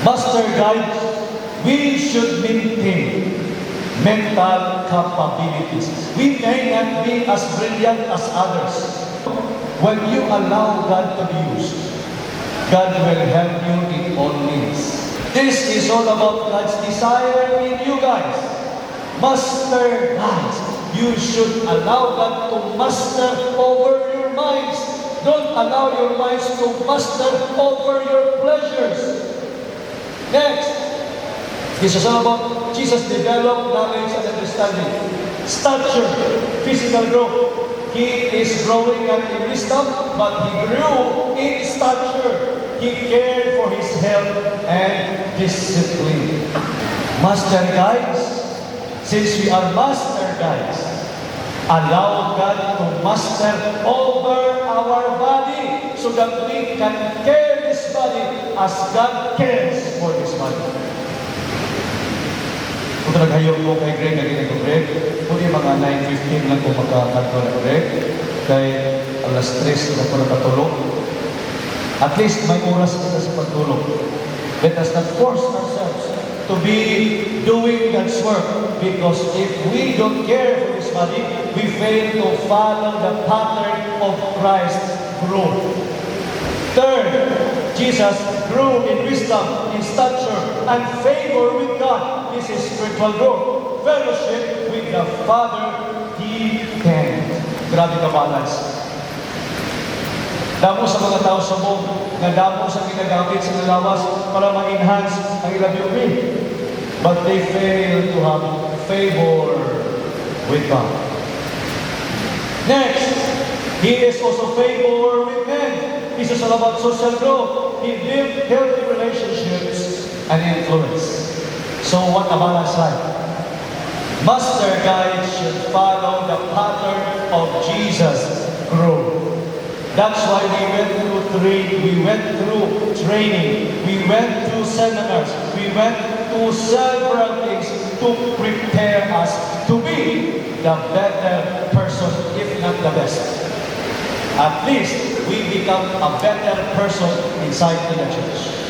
Master guides, we should maintain mental capabilities. We may not be as brilliant as others. When you allow God to be used, God will help you in all means. This is all about God's desire in you guys. Master guides, you should allow God to master over your minds. Don't allow your minds to master over your pleasures. Next, this is all about Jesus developed knowledge and understanding. Stature, physical growth. He is growing not in wisdom, but he grew in stature. He cared for his health and discipline. Master guides, since we are master guides, allow God to master over our body so that we can care this body as God cares for this body. Kung naghayo ko kay Greg, naging ko Greg, kung yung mga 9:15 lang kung magkakanto na Greg, kay alas 3 na po nakatulog. At least may oras kita sa pagtulog. Let us not force ourselves to be doing God's work, because if we don't care for this body, we fail to follow the pattern of Christ's growth. Third, Jesus grew in wisdom, in stature, and favor with God. This is spiritual growth. Fellowship with the Father He can. Grabe ka balance. Damo sa mga tao sa buong, nga damo sa ginagamit sa lawas para ma-enhance ang ilang beauty. But they fail to have favor with God. Next, He is also favor with men. This is all about social growth. He built healthy relationships and influence. So what a balanced life. Master guides should follow the pattern of Jesus' growth. That's why we went through training, we went through seminars, we went through several things to prepare us to be the better person, if not the best. At least we become a better person inside the church.